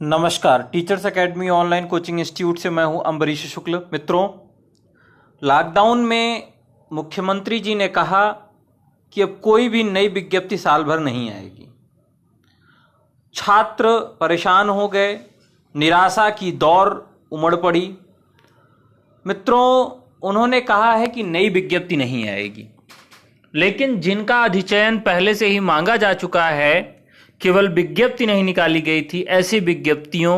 नमस्कार। Teachers academy online coaching institute से मैं हूं अम्बरीश शुक्ल। मित्रों, लॉकडाउन में मुख्यमंत्री जी ने कहा कि अब कोई भी नई विज्ञप्ति साल भर नहीं आएगी। छात्र परेशान हो गए, निराशा की दौर उमड़ पड़ी। मित्रों, उन्होंने कहा है कि नई विज्ञप्ति नहीं आएगी, लेकिन जिनका अधिचयन पहले से ही मांगा जा चुका है, केवल विज्ञप्ति नहीं निकाली गई थी, ऐसी विज्ञप्तियों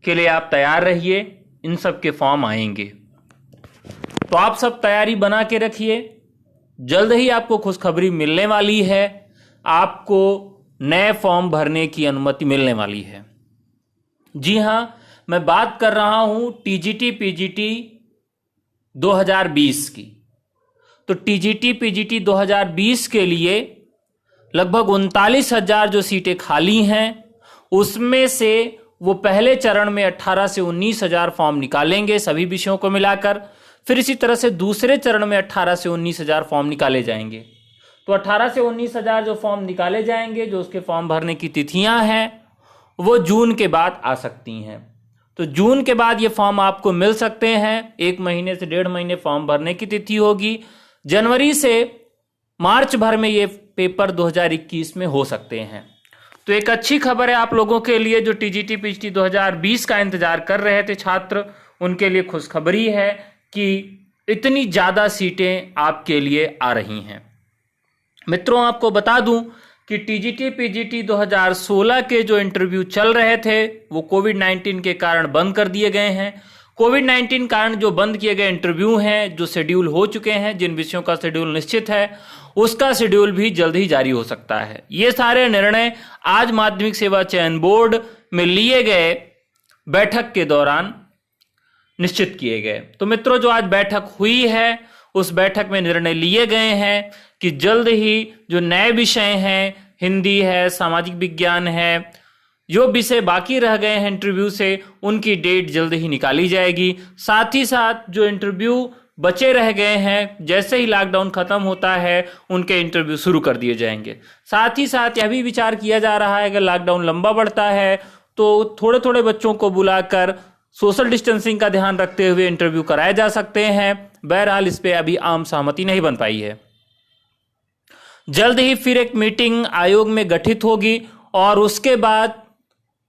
के लिए आप तैयार रहिए। इन सब के फॉर्म आएंगे, तो आप सब तैयारी बना के रखिए। जल्द ही आपको खुशखबरी मिलने वाली है, आपको नए फॉर्म भरने की अनुमति मिलने वाली है। जी हां, मैं बात कर रहा हूं टीजीटी पीजीटी 2020 की। तो टीजीटी पीजीटी 2020 के लिए लगभग 39,000 जो सीटें खाली हैं, उसमें से वो पहले चरण में 18 से 19,000 फॉर्म निकालेंगे सभी विषयों को मिलाकर। फिर इसी तरह से दूसरे चरण में 18 से 19,000 फॉर्म निकाले जाएंगे। तो 18 से 19,000 जो फॉर्म निकाले जाएंगे, जो उसके फॉर्म भरने की तिथियां हैं, वो जून के बाद आ सकती हैं। तो जून के बाद ये फॉर्म आपको मिल सकते हैं। 1 महीने से 1.5 महीने फॉर्म भरने की तिथि होगी। जनवरी से मार्च भर में ये पेपर 2021 में हो सकते हैं। तो एक अच्छी खबर है आप लोगों के लिए जो टीजीटी पीजीटी 2020 का इंतजार कर रहे थे छात्र, उनके लिए खुशखबरी है कि इतनी ज्यादा सीटें आपके लिए आ रही हैं। मित्रों, आपको बता दूं कि टीजीटी पीजीटी 2016 के जो इंटरव्यू चल रहे थे, वो कोविड-19 के कारण बंद कर दिए गए हैं। कोविड-19 कारण जो बंद किए गए इंटरव्यू हैं, जो शेड्यूल हो चुके हैं, जिन विषयों का शेड्यूल निश्चित है, उसका शेड्यूल भी जल्द ही जारी हो सकता है। ये सारे निर्णय आज माध्यमिक सेवा चयन बोर्ड में लिए गए बैठक के दौरान निश्चित किए गए। तो मित्रों, जो आज बैठक हुई है, उस बैठक में निर्णय लिए गए हैं कि जल्द ही जो नए विषय हैं, हिंदी है, सामाजिक विज्ञान है, जो विषय बाकी रह गए हैं इंटरव्यू से, उनकी डेट जल्द ही निकाली जाएगी। साथ ही साथ जो इंटरव्यू बचे रह गए हैं, जैसे ही लॉकडाउन खत्म होता है, उनके इंटरव्यू शुरू कर दिए जाएंगे। साथ ही साथ यह भी विचार किया जा रहा है कि लॉकडाउन लंबा बढ़ता है तो थोड़े थोड़े बच्चों को बुलाकर सोशल डिस्टेंसिंग का ध्यान रखते हुए इंटरव्यू कराए जा सकते हैं। बहरहाल इस पे अभी आम सहमति नहीं बन पाई है। जल्द ही फिर एक मीटिंग आयोग में गठित होगी और उसके बाद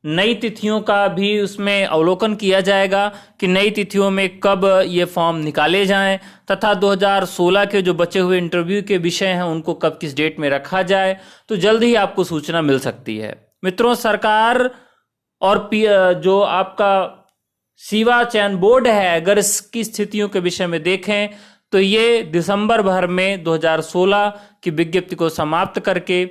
नई तिथियों का भी उसमें अवलोकन किया जाएगा कि नई तिथियों में कब ये फॉर्म निकाले जाएं, तथा 2016 के जो बचे हुए इंटरव्यू के विषय हैं, उनको कब किस डेट में रखा जाए। तो जल्द ही आपको सूचना मिल सकती है। मित्रों, सरकार और जो आपका सेवा चयन बोर्ड है, अगर इसकी स्थितियों के विषय में देखें तो ये दिसंबर भर में 2016 की विज्ञप्ति को समाप्त करके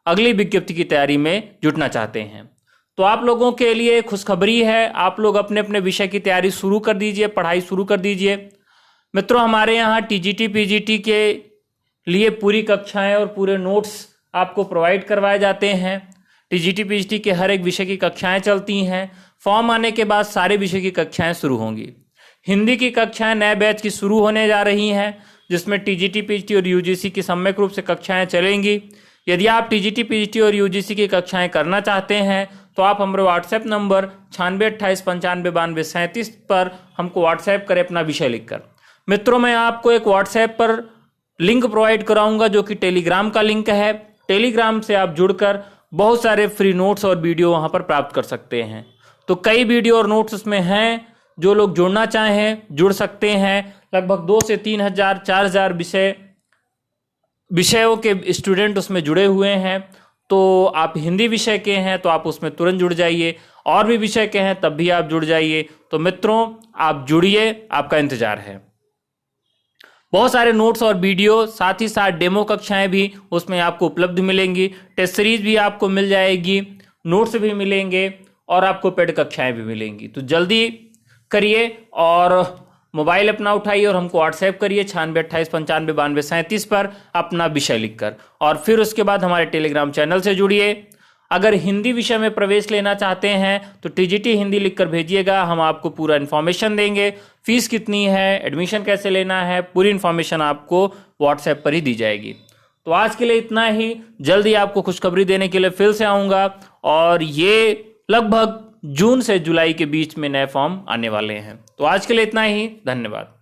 अगली विज्ञप्ति की तैयारी में जुटना चाहते हैं। तो आप लोगों के लिए खुशखबरी है, आप लोग अपने अपने विषय की तैयारी शुरू कर दीजिए, पढ़ाई शुरू कर दीजिए। मित्रों, हमारे यहाँ टीजीटी पीजीटी के लिए पूरी कक्षाएं और पूरे नोट्स आपको प्रोवाइड करवाए जाते हैं। टीजीटी पीजीटी के हर एक विषय की कक्षाएं चलती हैं। फॉर्म आने के बाद सारे विषय की कक्षाएं शुरू होंगी। हिंदी की कक्षाएं नए बैच की शुरू होने जा रही हैं, जिसमें टीजीटी पीजीटी और यूजीसी की सम्यक रूप से कक्षाएं चलेंगी। यदि आप टीजीटी पीजीटी और यूजीसी की कक्षाएं करना चाहते हैं तो आप हमारे व्हाट्सएप नंबर 9628959237 पर हमको व्हाट्सएप करें अपना विषय लिखकर। मित्रों, मैं आपको एक व्हाट्सएप पर लिंक प्रोवाइड कराऊंगा जो कि टेलीग्राम का लिंक है। टेलीग्राम से आप जुड़कर बहुत सारे फ्री नोट्स और वीडियो वहां पर प्राप्त कर सकते हैं। तो कई वीडियो और नोट्स उसमें हैं, जो लोग जुड़ना चाहें जुड़ सकते हैं। लगभग 2 से 3,000 4,000 विषयों के स्टूडेंट उसमें जुड़े हुए हैं। तो आप हिंदी विषय के हैं तो आप उसमें तुरंत जुड़ जाइए, और भी विषय के हैं तब भी आप जुड़ जाइए। तो मित्रों, आप जुड़िए, आपका इंतजार है। बहुत सारे नोट्स और वीडियो, साथ ही साथ डेमो कक्षाएं भी उसमें आपको उपलब्ध मिलेंगी। टेस्ट सीरीज भी आपको मिल जाएगी, नोट्स भी मिलेंगे और आपको पेड कक्षाएं भी मिलेंगी। तो जल्दी करिए और मोबाइल अपना उठाइए और हमको व्हाट्सएप करिए 9628959237 पर अपना विषय लिखकर, और फिर उसके बाद हमारे टेलीग्राम चैनल से जुड़िए। अगर हिंदी विषय में प्रवेश लेना चाहते हैं तो टीजीटी हिंदी लिखकर भेजिएगा, हम आपको पूरा इन्फॉर्मेशन देंगे। फीस कितनी है, एडमिशन कैसे लेना है, पूरी इन्फॉर्मेशन आपको व्हाट्सएप पर ही दी जाएगी। तो आज के लिए इतना ही। जल्द ही आपको खुशखबरी देने के लिए फिर से आऊँगा, और ये लगभग जून से जुलाई के बीच में नए फॉर्म आने वाले हैं। तो आज के लिए इतना ही, धन्यवाद।